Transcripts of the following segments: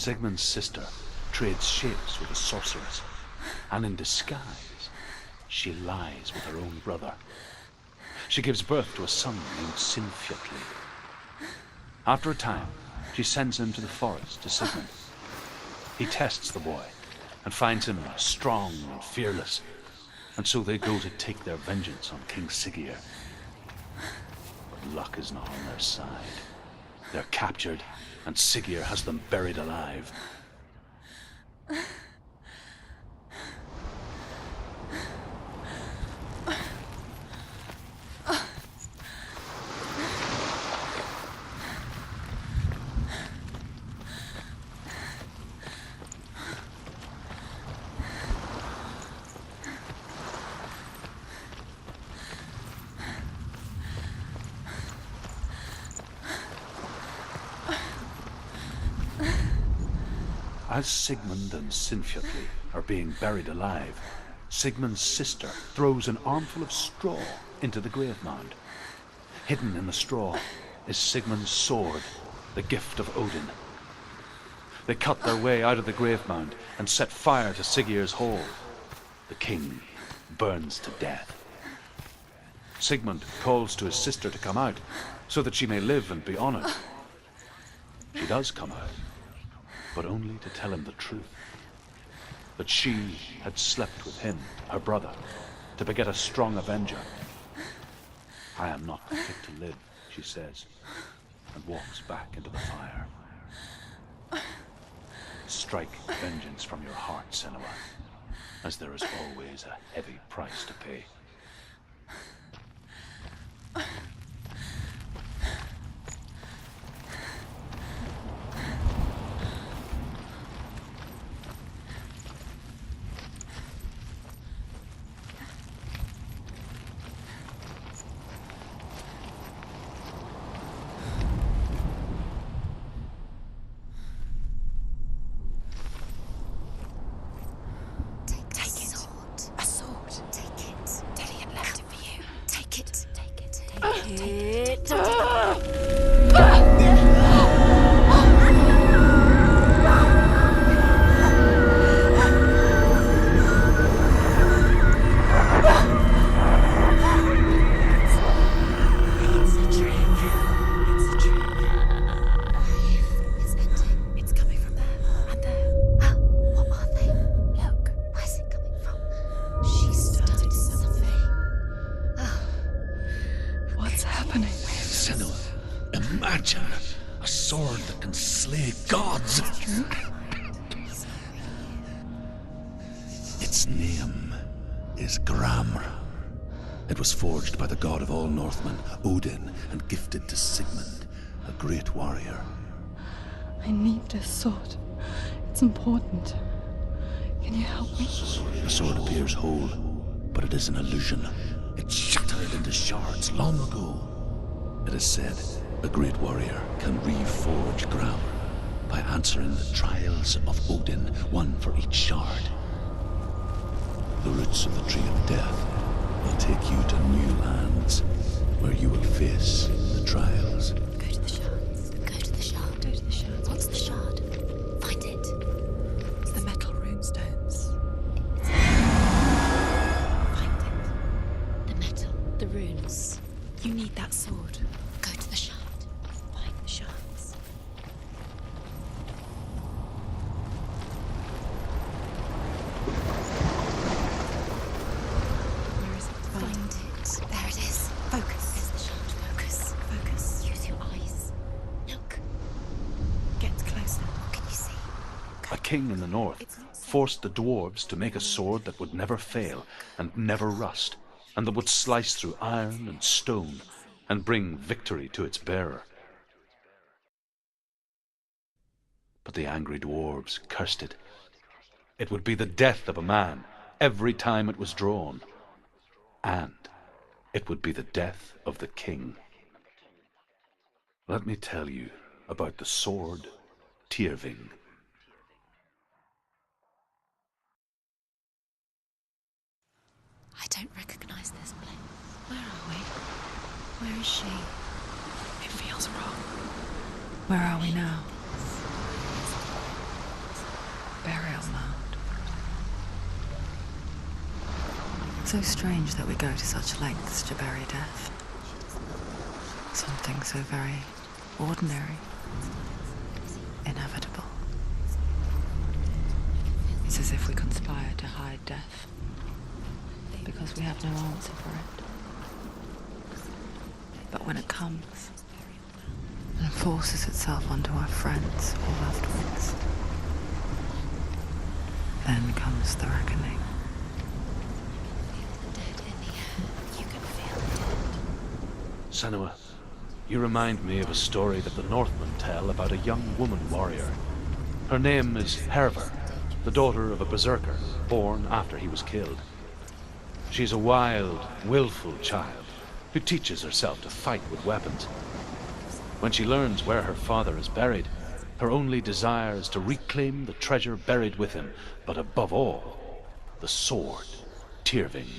Sigmund's sister trades shapes with a sorceress, and in disguise, she lies with her own brother. She gives birth to a son named Sinfjotli. After a time, she sends him to the forest to Sigmund. He tests the boy and finds him strong and fearless, and so they go to take their vengeance on King Siggeir. But luck is not on their side. They're captured, and Siggeir has them buried alive. As Sigmund and Sinfjotli are being buried alive, Sigmund's sister throws an armful of straw into the grave mound. Hidden in the straw is Sigmund's sword, the gift of Odin. They cut their way out of the grave mound and set fire to Siggeir's hall. The king burns to death. Sigmund calls to his sister to come out so that she may live and be honored. She does come out, but only to tell him the truth. That she had slept with him, her brother, to beget a strong avenger. I am not fit to live, she says, and walks back into the fire. Strike vengeance from your heart, Senua, as there is always a heavy price to pay. Its name is Gramr. It was forged by the god of all Northmen, Odin, and gifted to Sigmund, a great warrior. I need this sword. It's important. Can you help me? The sword appears whole, but it is an illusion. It shattered into shards long ago. It is said a great warrior can reforge Gramr by answering the trials of Odin, one for each shard. The roots of the Tree of Death will take you to new lands, where you will face the trials. Go to the shards. Go to the shard. Go to the shards. What's the shard? Find it. It's the metal runestones. Find it. The metal. The runes. You need that sword. Go to the shard. Find the shards. Where is it? Find it. There it is. Focus. There's the shard. Focus. Focus. Use your eyes. Look. Get closer. What can you see? A king in the north forced the dwarves to make a sword that would never fail and never rust, and that would slice through iron and stone and bring victory to its bearer. But the angry dwarves cursed it. It would be the death of a man every time it was drawn, and it would be the death of the king. Let me tell you about the sword Tyrving. I don't recognize this place. Where are we? Where is she? It feels wrong. Where are we now? So strange that we go to such lengths to bury death. Something so very ordinary, inevitable. It's as if we conspire to hide death, because we have no answer for it. But when it comes and forces itself onto our friends or loved ones, then comes the reckoning. Senua, you remind me of a story that the Northmen tell about a young woman warrior. Her name is Herver, the daughter of a berserker, born after he was killed. She's a wild, willful child who teaches herself to fight with weapons. When she learns where her father is buried, her only desire is to reclaim the treasure buried with him, but above all, the sword, Tyrving.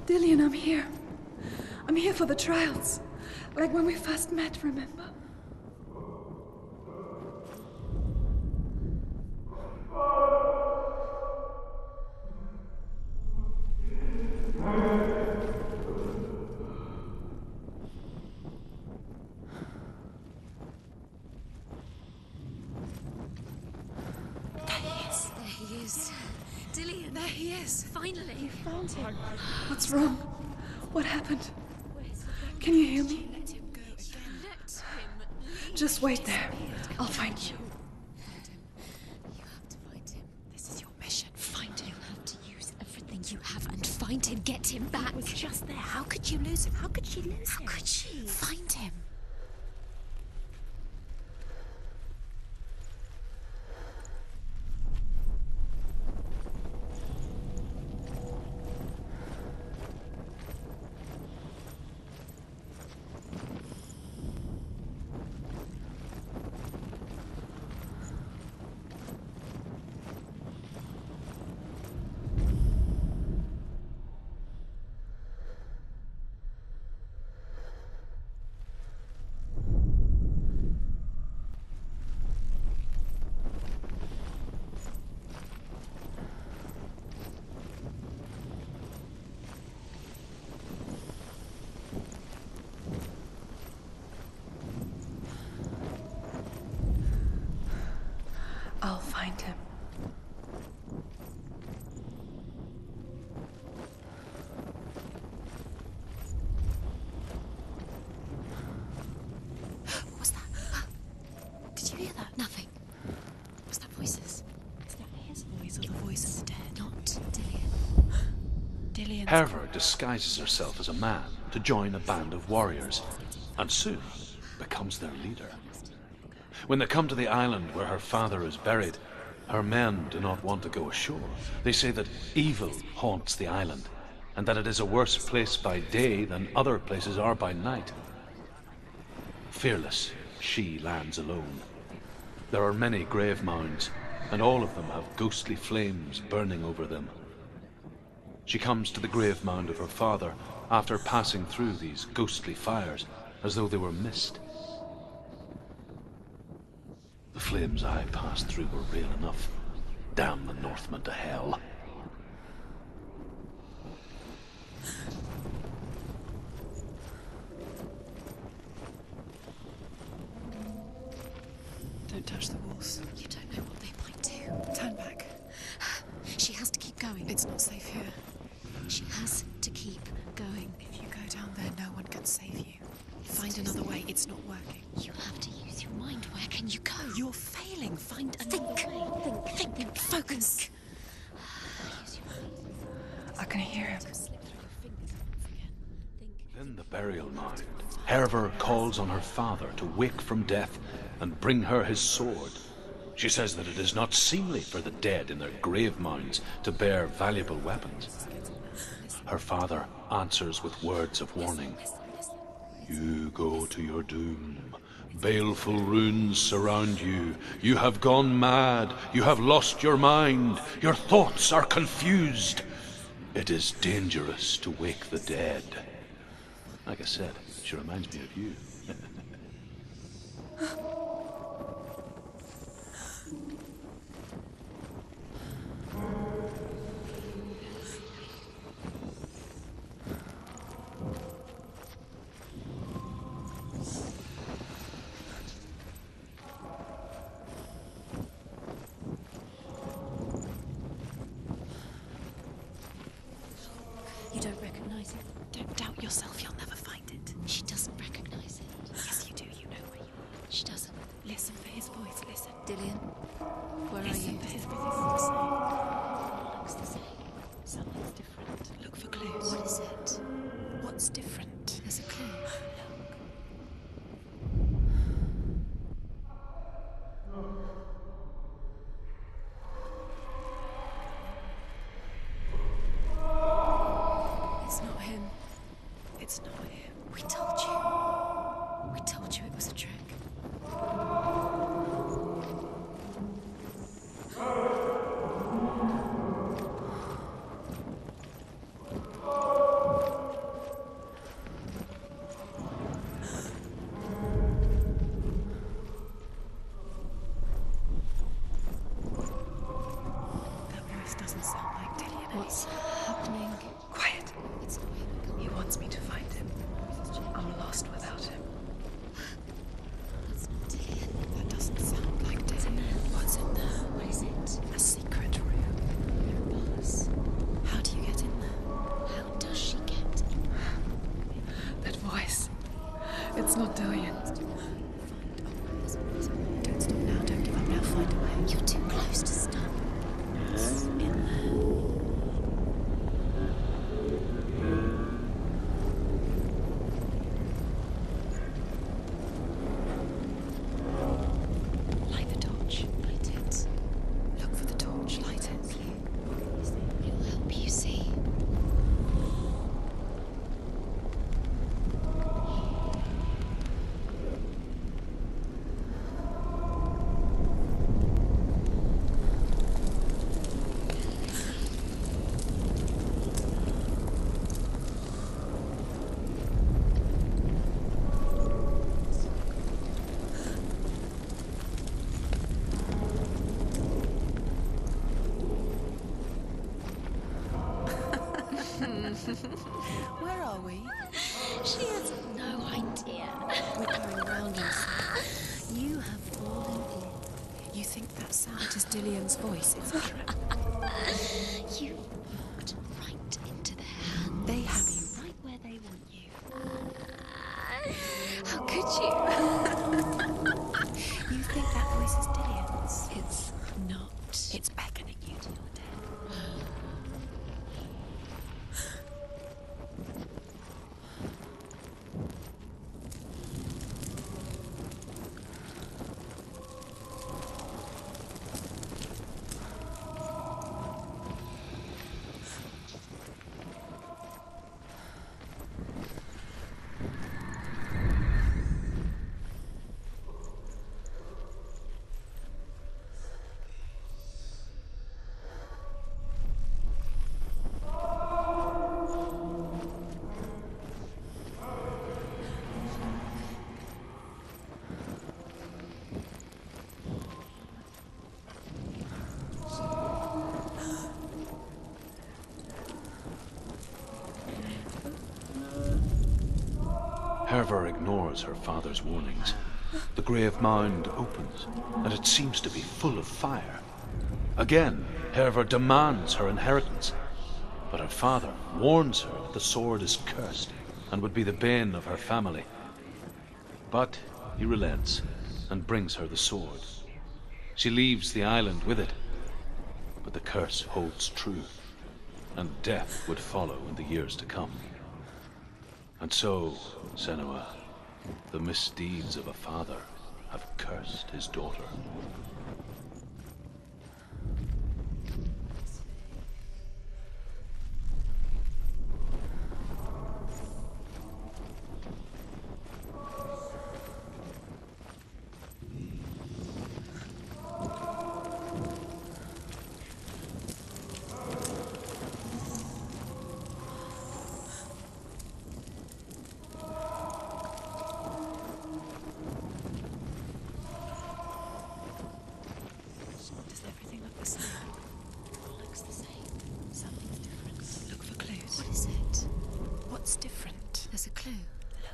Dillian, I'm here. I'm here for the trials. Like when we first met, remember? There he is. Dillian, there he is. Finally. You found him. What's wrong? What happened? Can you hear me? Let him go again. Let him. Just wait there. I'll find you. You have to find him. This is your mission. Find him. You have to use everything you have and find him. Get him back. He was just there. How could you lose him? How could she lose him? How could she? Find him. I'll find him. What was that? Did you hear that? Nothing. Was that voices? Is that his voice or the voice of the dead? Not Dillian. Dillian. Herver disguises herself as a man to join a band of warriors, and soon becomes their leader. When they come to the island where her father is buried, her men do not want to go ashore. They say that evil haunts the island, and that it is a worse place by day than other places are by night. Fearless, she lands alone. There are many grave mounds, and all of them have ghostly flames burning over them. She comes to the grave mound of her father after passing through these ghostly fires, as though they were mist. The flames I passed through were real enough. Damn the Northmen to hell. Don't touch the walls. You don't know what they might do. Turn back. She has to keep going. It's not safe here. She has to keep going. If you go down there, no one can save you. Find another way. It's not working. You have to use your mind. Where can you go? You're failing. Find another way. Think. Focus. I can hear him. In the burial mound, Herver calls on her father to wake from death and bring her his sword. She says that it is not seemly for the dead in their grave mounds to bear valuable weapons. Her father answers with words of warning. You go to your doom. Baleful runes surround you. You have gone mad. You have lost your mind. Your thoughts are confused. It is dangerous to wake the dead. Like I said, she reminds me of you. You don't recognize it. Don't doubt yourself. You'll never find it. She doesn't recognize it. Yes, you do. You know where you are. She doesn't. Listen for his voice. Listen. Dillian, where Listen are you? for his voice. Looks the same. Something's different. Look for clues. What is it? What's different? There's a clue. It's not him. It's not him. We told you. We told you it was a trick. That voice doesn't sound like Dillian. What's happening? Quiet. It's not him. He wants me to find him. I'm lost without him. That's not Dillian. That doesn't sound like Dillian. What's in there? What is it? A secret room. Buzz. How do you get in there? How does she get? That voice. It's not Dillian. Don't stop now. Don't give up now. Find a way. You're too close to stop. In there. Light the torch. Light it. Look for the torch. Light it. It'll help you see. Where are we? She has no idea. We're going around in circles. You have fallen You think that sound is Dillian's voice? It's a trap. in. You walked right into their hands. They have you right where they want you. How could you? You think that voice is Dillian's? It's not. It's beckoning you to your death. Hervor ignores her father's warnings. The grave mound opens, and it seems to be full of fire. Again, Hervor demands her inheritance, but her father warns her that the sword is cursed and would be the bane of her family. But he relents and brings her the sword. She leaves the island with it, but the curse holds true, and death would follow in the years to come. And so, Senua, the misdeeds of a father have cursed his daughter. Does everything look the same? All looks the same. Something's different. Look for clues. What is it? What's different? There's a clue. No.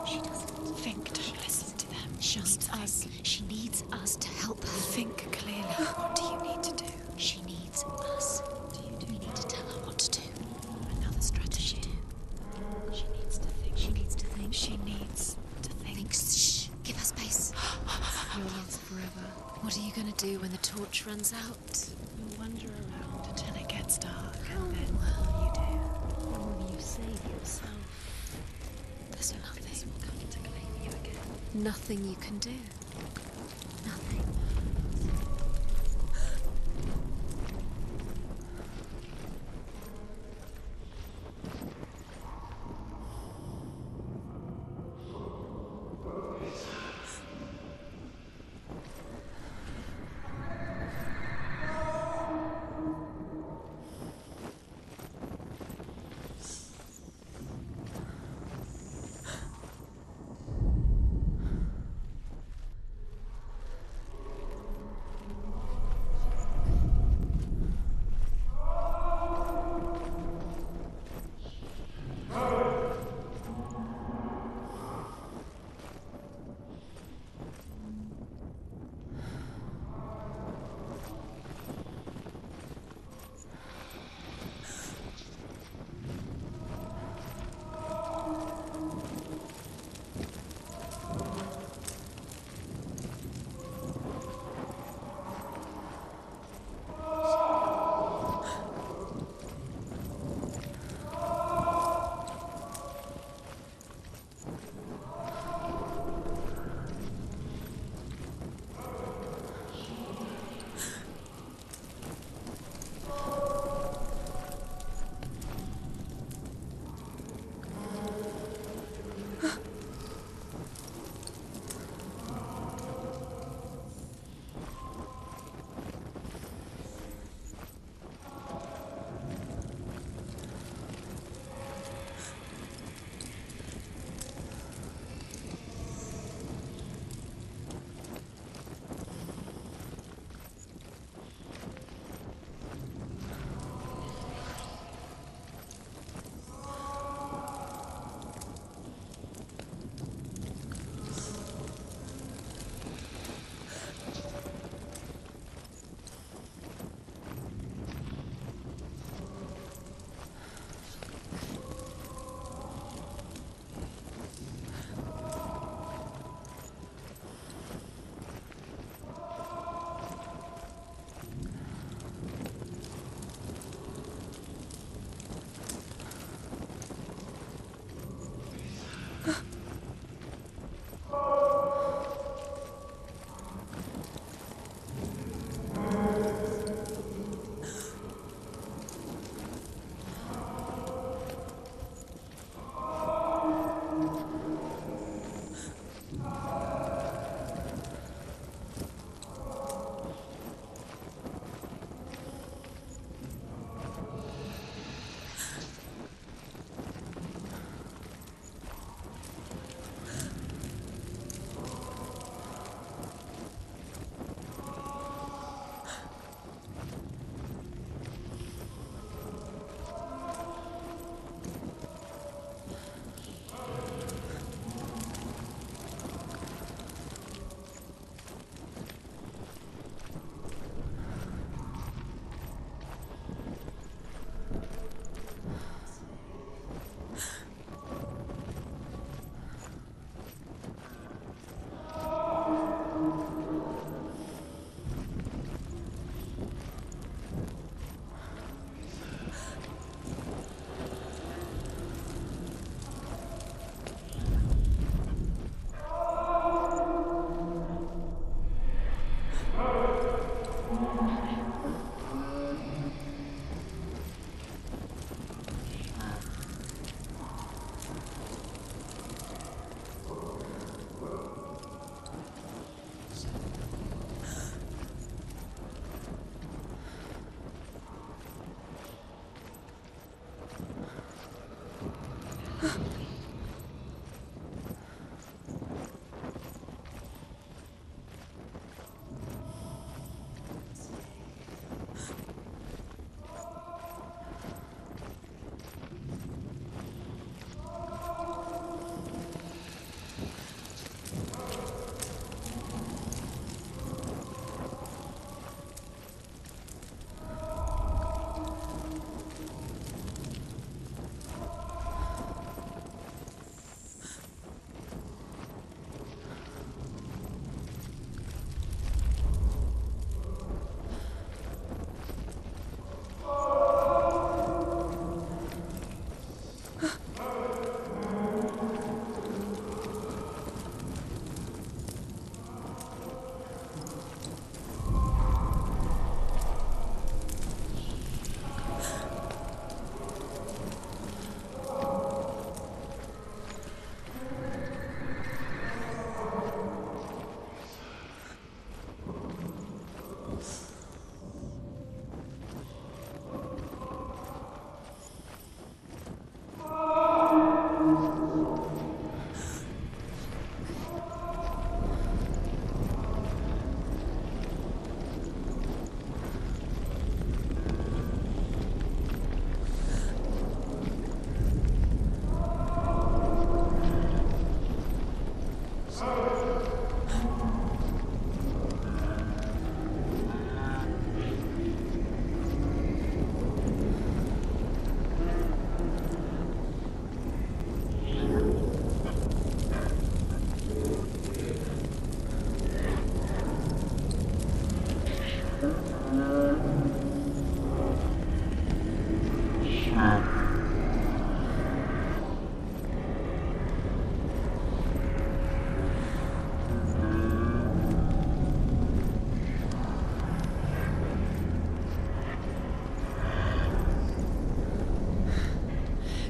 She doesn't think. Don't listen to them. She needs us. She needs us to help her. Think clearly. What do you need to do? She needs us. We need to tell her what to do. Another strategy. She needs to think. She needs to think. She needs to think. Shh. Give her space. You'll last forever. What are you going to do when the torch runs out? You'll wander around until it gets dark, and then will you do? Or will you save yourself? There's nothing will come to claim you again. Nothing you can do. Nothing.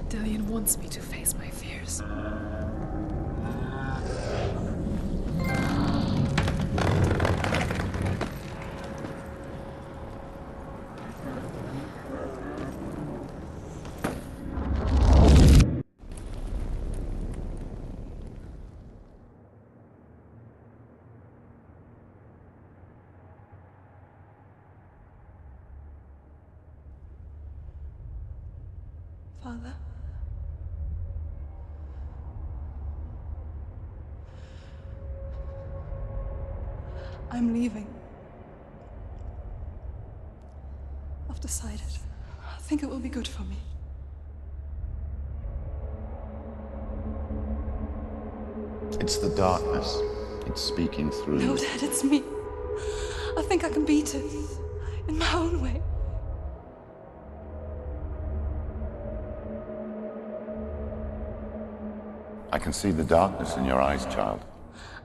Dillion wants me to face my fears. Father? I'm leaving. I've decided. I think it will be good for me. It's the darkness. It's speaking through No, you. Dad, it's me. I think I can beat it. In my own way. I can see the darkness in your eyes, child.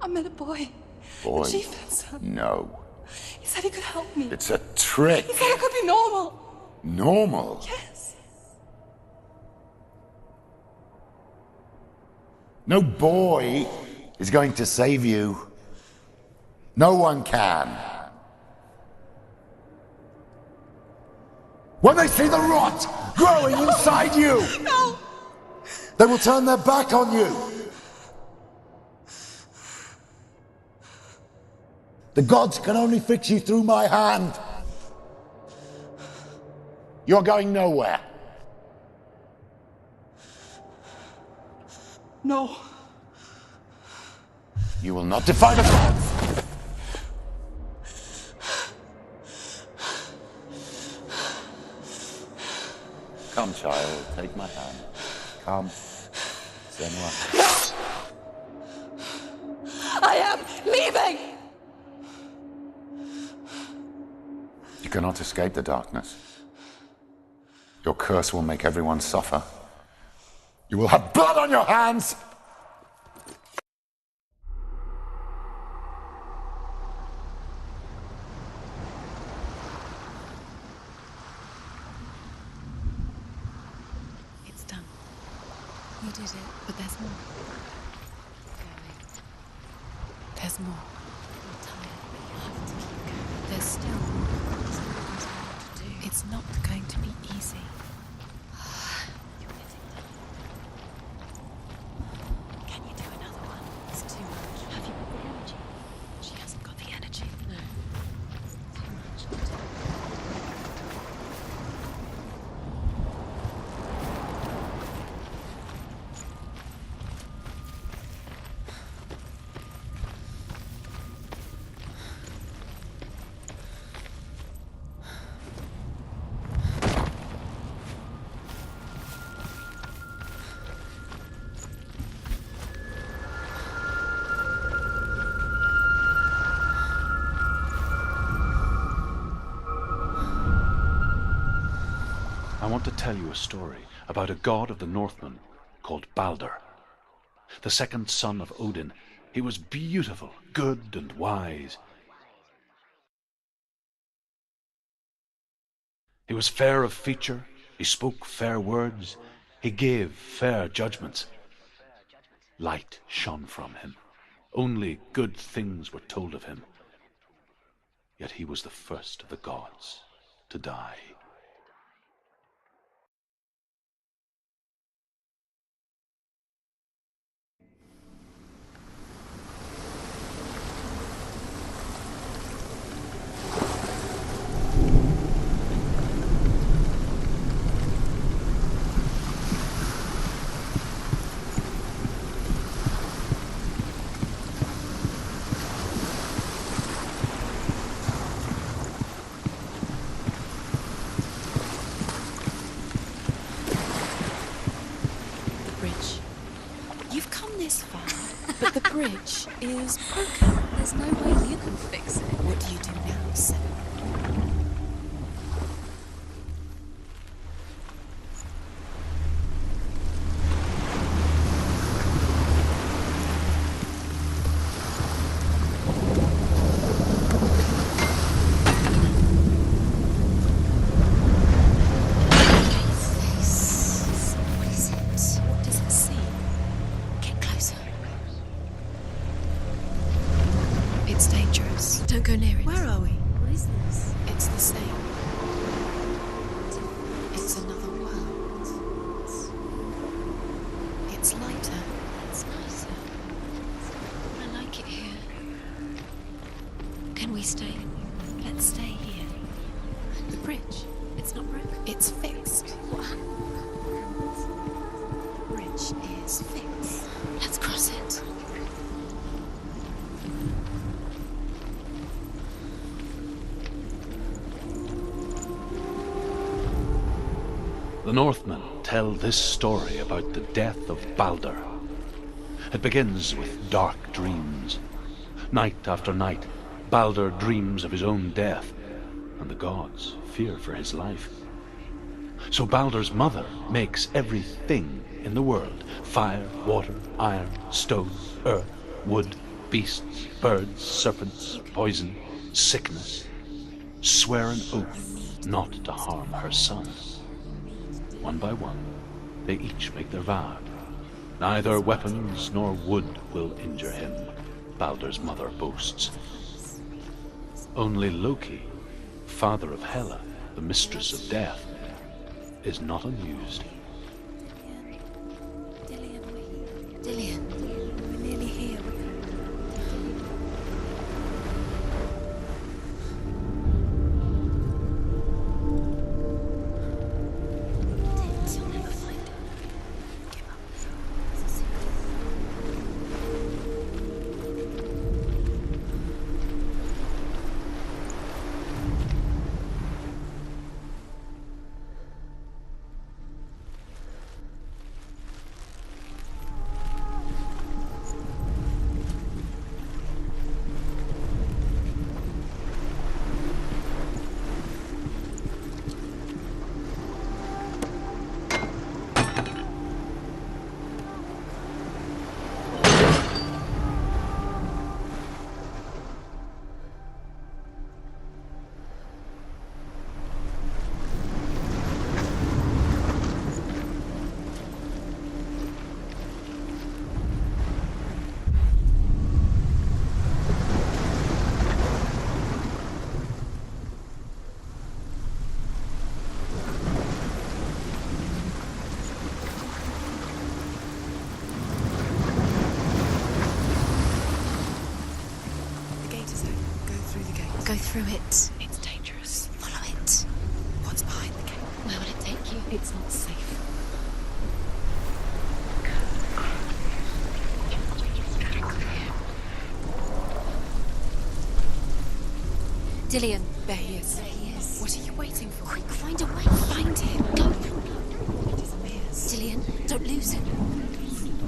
I met a boy. Boy? The chief had son. No. He said he could help me. It's a trick. He said I could be normal. Normal? Yes. No boy is going to save you. No one can. When they see the rot growing inside you, No! they will turn their back on you. The gods can only fix you through my hand. You're going nowhere. No. You will not defy the gods. Come, child, take my hand. Come. Senua. I am leaving! You cannot escape the darkness. Your curse will make everyone suffer. You will have blood on your hands! It's done. You did it, but there's more. There's more. I'm tired, but you have to keep going. There's still more. There's always more to do. It's not going to be easy. You're getting there. Can you do another one? It's too much. Have you got the energy? She hasn't got the energy. No. Too much to do. I want to tell you a story about a god of the Northmen called Balder. The second son of Odin, he was beautiful, good and wise. He was fair of feature, he spoke fair words, he gave fair judgments. Light shone from him. Only good things were told of him. Yet he was the first of the gods to die. But the bridge is broken. There's no way you can fix it. What do you do now, Senua? Don't go near it. Where are we? What is this? It's the same. It's another world. It's lighter. It's nicer. I like it here. Can we stay? Let's stay here. The bridge. It's not broken. It's fixed. What happened? The bridge is fixed. Let's cross it. The Northmen tell this story about the death of Balder. It begins with dark dreams. Night after night, Balder dreams of his own death, and the gods fear for his life. So Baldur's mother makes everything in the world: fire, water, iron, stone, earth, wood, beasts, birds, serpents, poison, sickness. Swear an oath not to harm her son. One by one, they each make their vow. Neither weapons nor wood will injure him, Baldur's mother boasts. Only Loki, father of Hela, the mistress of death, is not amused. Dillian, we're nearly here. You'll never find it. Give up. Go through it. It's dangerous. Follow it. What's behind the gate? Where will it take you? It's not safe. Dillian. There he is. There he is. What are you waiting for? Quick, find a way. Find him. Go. He disappears. Dillian, don't lose him.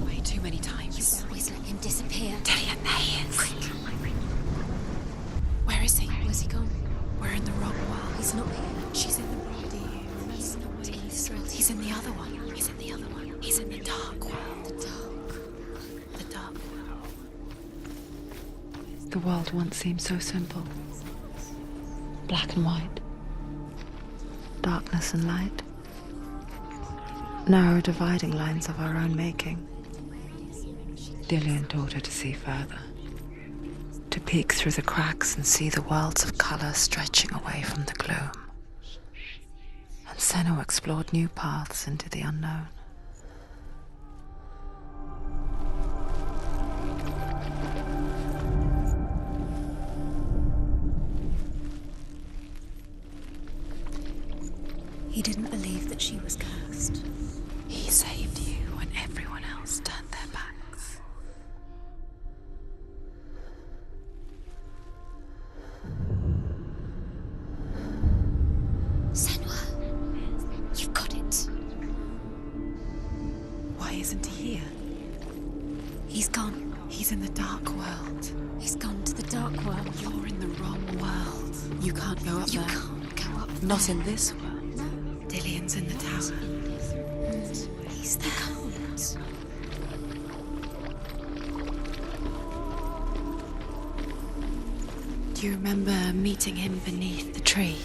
Way too many times. You always let him disappear. Dillian, there he is. Quick. Where is he? Where's he gone? We're in the wrong world. He's not here. She's in the wrong world. He's not in this world. He's in the other one. He's in the other one. He's in the dark world. The dark. The dark world. The world once seemed so simple. Black and white. Darkness and light. Narrow dividing lines of our own making. Dillian taught her to see further. To peek through the cracks and see the worlds of color stretching away from the gloom. And Senua explored new paths into the unknown. He didn't believe that she was cursed. He saved you when everyone else turned their backs. Senua, you've got it. Why isn't he here? He's gone. He's in the dark world. He's gone to the dark world. You're in the wrong world. You can't go up You there. can't go up there. Not in this world. No. Dillian's in the tower. And he's there. Can't. Do you remember meeting him beneath the tree?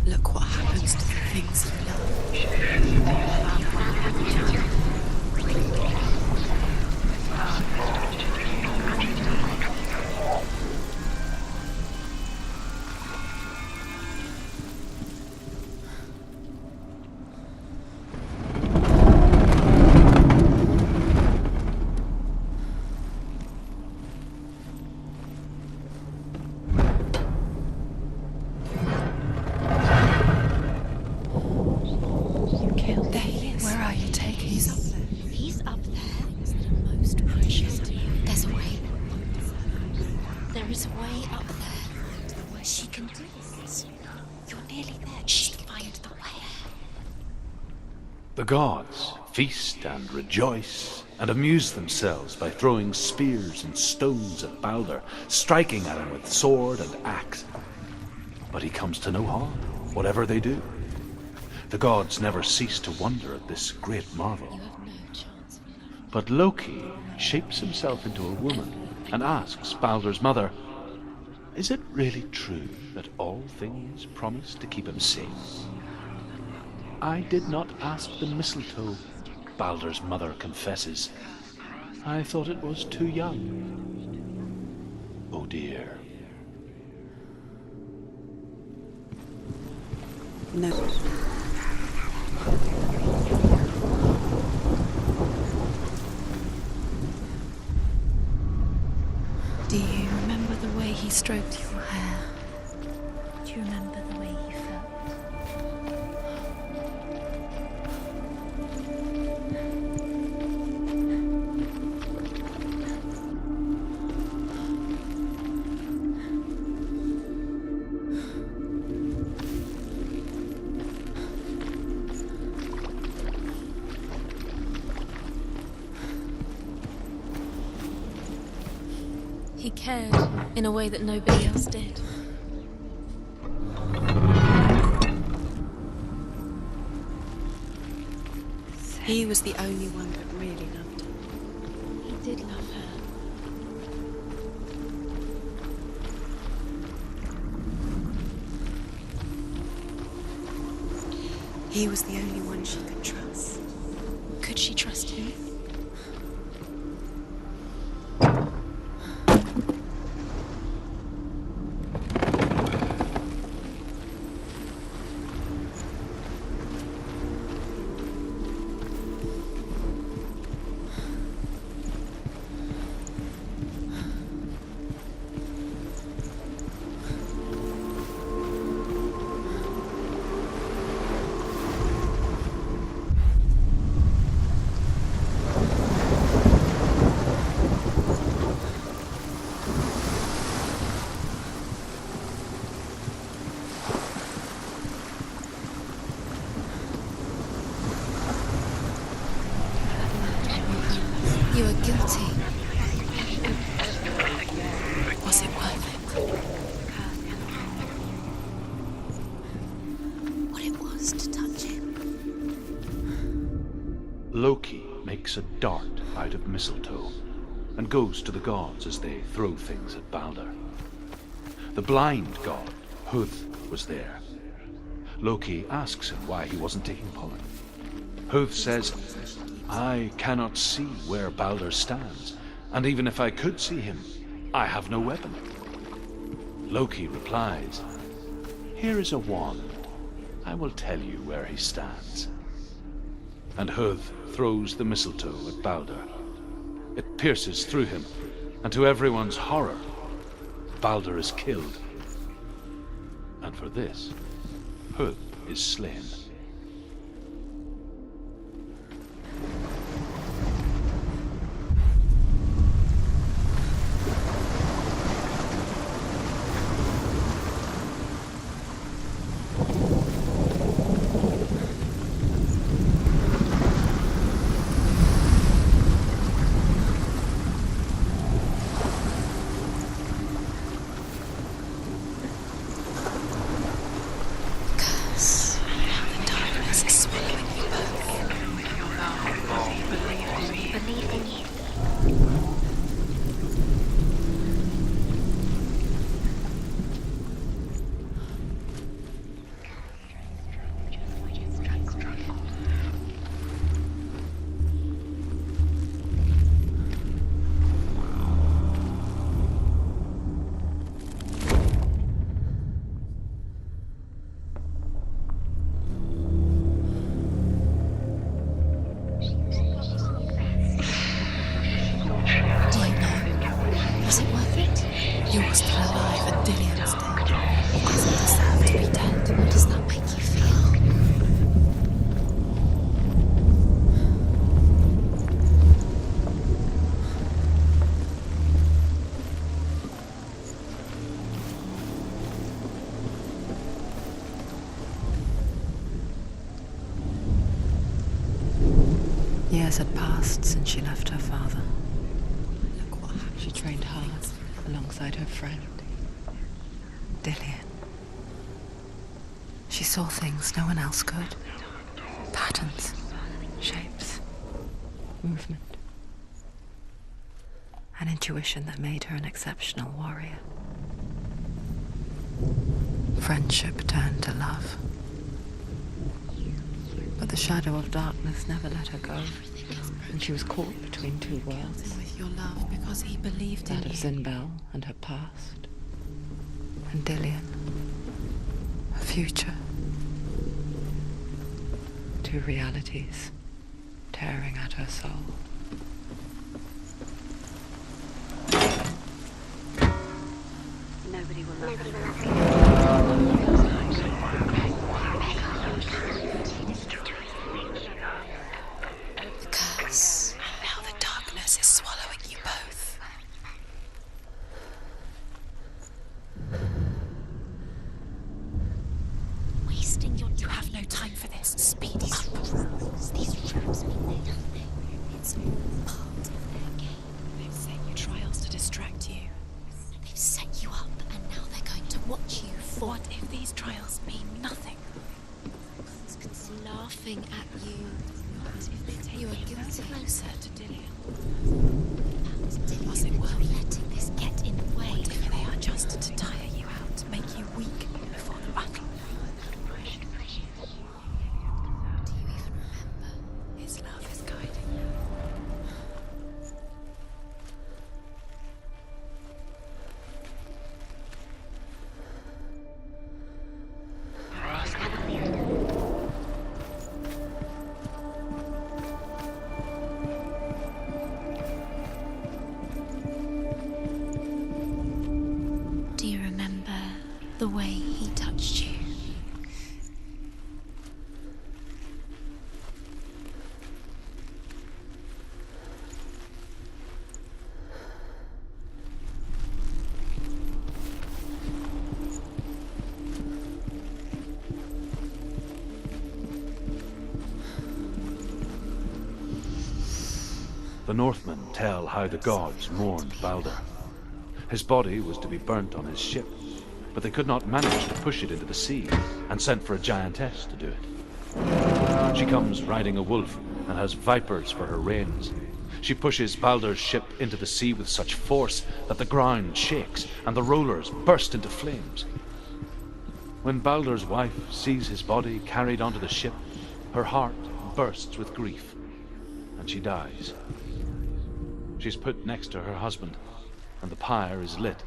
Look what happens to the things you love. There he is. Where are you taking? He's up there. He's up there. Most precious to you. There's a way. There is a way up there. She can do this. You're nearly there. She can find the way. The gods feast and rejoice and amuse themselves by throwing spears and stones at Balder, striking at him with sword and axe. But he comes to no harm, whatever they do. The gods never cease to wonder at this great marvel. You have no chance of love. But Loki shapes himself into a woman and asks Balder's mother, "Is it really true that all things promise to keep him safe?" "I did not ask the mistletoe," Balder's mother confesses. "I thought it was too young." Oh dear. No. Do you remember the way he stroked your hair? Do you remember the way he felt? He cared in a way that nobody else did. He was the only one that really loved her. He did love her. He was the only one she could trust. Could she trust him? You are guilty. Was it worth it? What it was to touch him? Loki makes a dart out of mistletoe and goes to the gods as they throw things at Balder. The blind god, Huth, was there. Loki asks him why he wasn't taking pollen. Huth says, "I cannot see where Balder stands, and even if I could see him, I have no weapon." Loki replies, "Here is a wand. I will tell you where he stands." And Huth throws the mistletoe at Balder. It pierces through him, and to everyone's horror, Balder is killed. And for this, Huth is slain. Curse. Years had passed since she left her father. She trained hard alongside her friend, Dillian. She saw things no one else could. Patterns, shapes, movement. An intuition that made her an exceptional warrior. Friendship turned to love. But the shadow of darkness never let her go, and she was caught between two worlds. With your love, because he believed in That of you. Zinbel and her past, and Dillian, her future. Two realities tearing at her soul. Nobody will love you. The curse. Now the darkness is swallowing you both. Wasting your... You have no time for this. Speed up. These traps mean nothing. It's all part of their game. They've set you trials to distract you. They've set you up, and now they're going to watch you fall. What if these trials mean nothing? Laughing at you. What if they take You are you guilty. closer to Dillian? Was it worth letting this get in the way? What if they are just to tire you out, make you weak before the battle? Do you even remember? His love is guiding you. Do you remember the way he touched you? The Northmen tell how the gods mourned Balder. His body was to be burnt on his ship, but they could not manage to push it into the sea, and sent for a giantess to do it. She comes riding a wolf and has vipers for her reins. She pushes Balder's ship into the sea with such force that the ground shakes and the rollers burst into flames. When Balder's wife sees his body carried onto the ship, her heart bursts with grief, and she dies. She's put next to her husband, and the pyre is lit,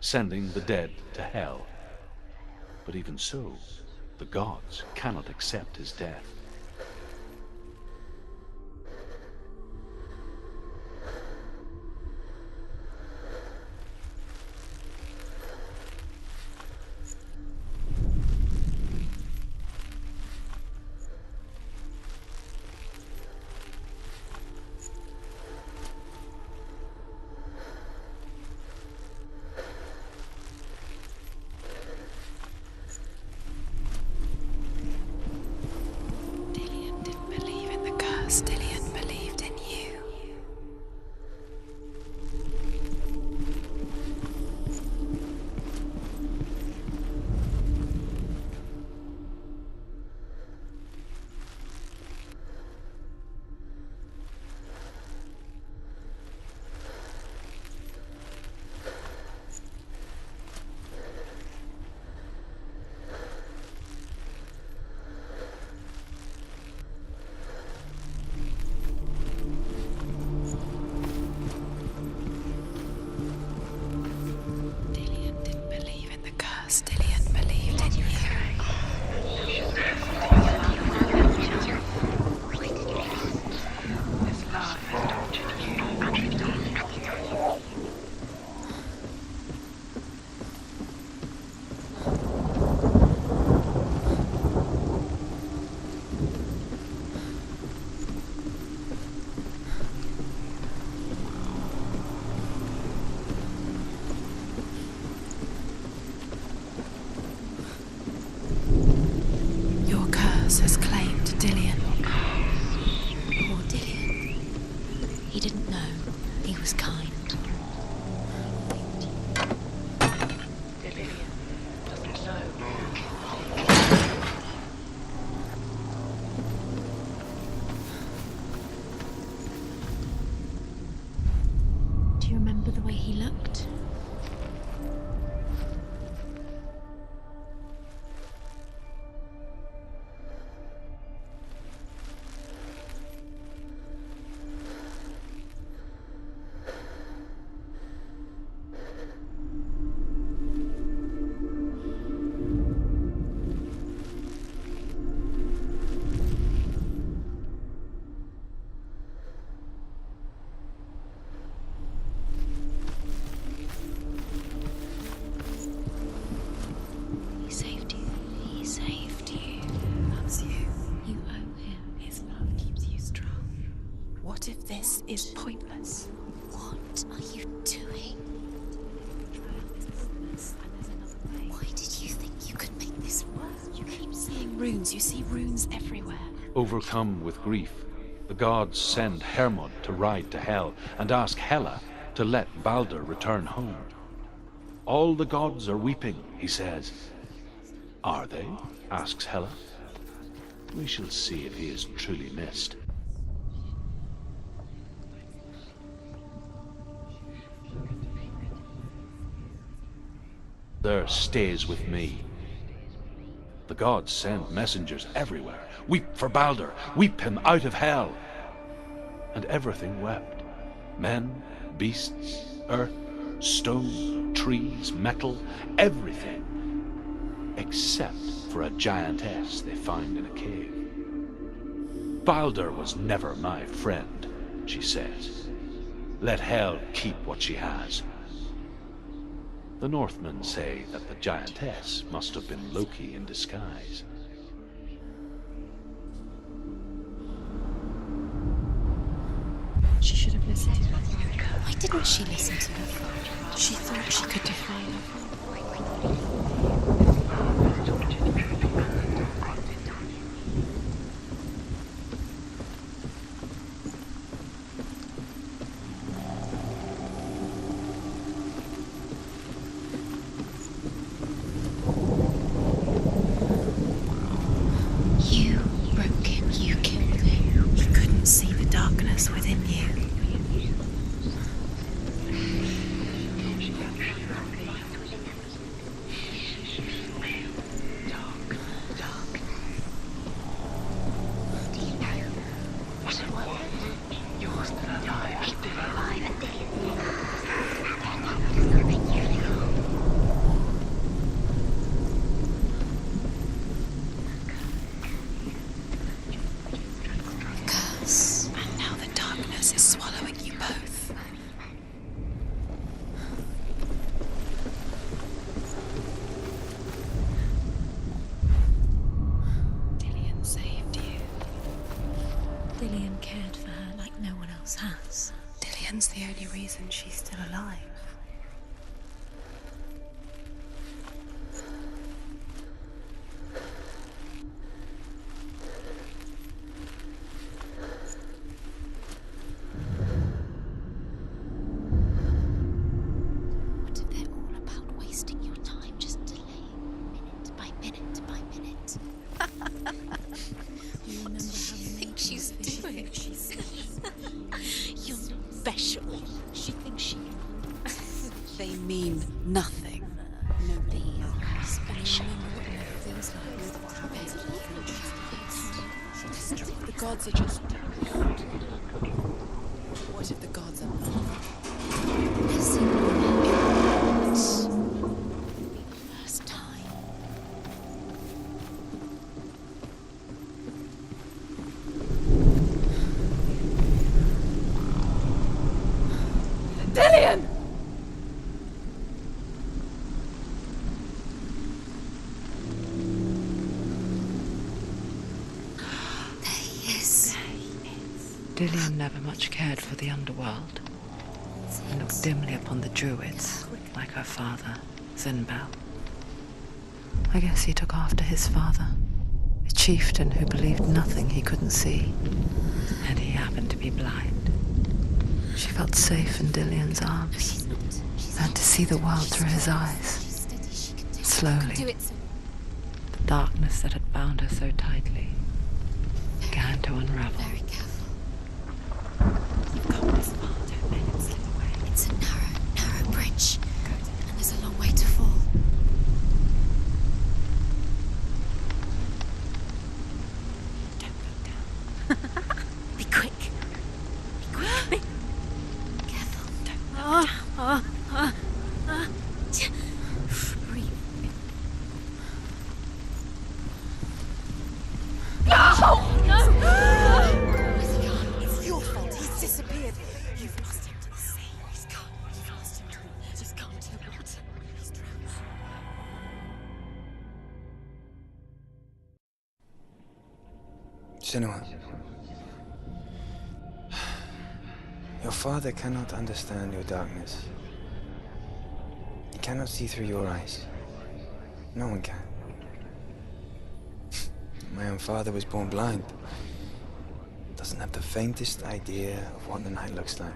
sending the dead to hell. But even so, the gods cannot accept his death. Dillian didn't believe in the curse. Dillian believed in you. Dillian didn't believe in the curse. Dillian believed in you. His love has tortured you. Your curse has claimed Dillian. Poor Dillian. way he looked. What if this is pointless? What are you doing? Why did you think you could make this work? You keep seeing runes. You see runes everywhere. Overcome with grief, the gods send Hermod to ride to Hell and ask Hela to let Balder return home. All the gods are weeping, he says. Are they? Asks Hela. We shall see if he is truly missed. There stays with me. The gods send messengers everywhere. Weep for Balder, weep him out of Hell. And everything wept. Men, beasts, earth, stone, trees, metal, everything. Except for a giantess they found in a cave. Balder was never my friend, she says. Let Hel keep what she has. The Northmen say that the giantess must have been Loki in disguise. She should have listened to her. Why didn't she listen to her father? She thought she could defy her. You broke him, you killed him. You couldn't see the darkness within you. And now the darkness is swallowing you both. Dillion saved you. Dillion cared for her like no one else has. Dillion's the only reason she's still alive. What if they're all about wasting your time, just delaying minute by minute by minute? You remember how you think she's doing? You're special. She thinks she can. They mean nothing. Nobody is special. Feels like The gods are just... What if the gods are not? First time. Dillion! Dillion never much cared for the underworld and looked dimly upon the druids, like her father, Zinbel. I guess he took after his father, a chieftain who believed nothing he couldn't see, and he happened to be blind. She felt safe in Dillion's arms, learned to see the world through his eyes. Slowly, the darkness that had bound her so tightly began to unravel. Very careful. You've come this far, don't let it slip away. It's a narrow edge. And there's a long way to fall. Don't look down. Be quick. Be quick. Be careful. Don't look down. Breathe. Where's he gone? It's your fault. He's disappeared. You've lost him to the sea. He's gone. You've lost him to the... He's gone to the water. He's drowned. Senua, your father cannot understand your darkness. He cannot see through your eyes. No one can. My own father was born blind. Doesn't have the faintest idea of what the night looks like.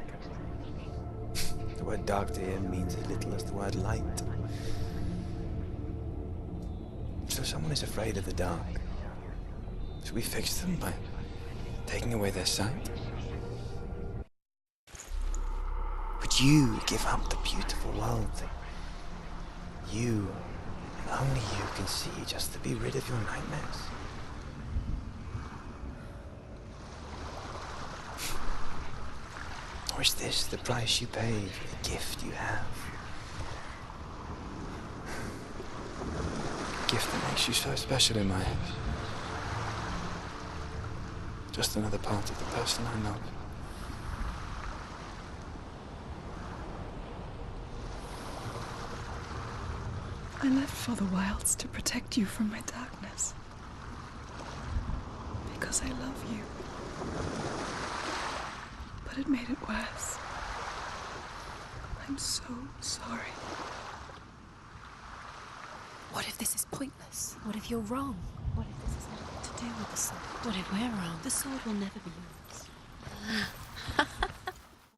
The word dark to him means as little as the word light. So someone is afraid of the dark. Should we fix them by taking away their sight? Would you give up the beautiful world that you, and only you, can see just to be rid of your nightmares? Or is this the price you pay for the gift you have? A gift that makes you so special in my eyes. Just another part of the person I love. I left for the wilds to protect you from my darkness. Because I love you. But it made it worse. I'm so sorry. What if this is pointless? What if you're wrong? What if this has nothing to do with the sword? What if we're wrong? The sword will never be yours.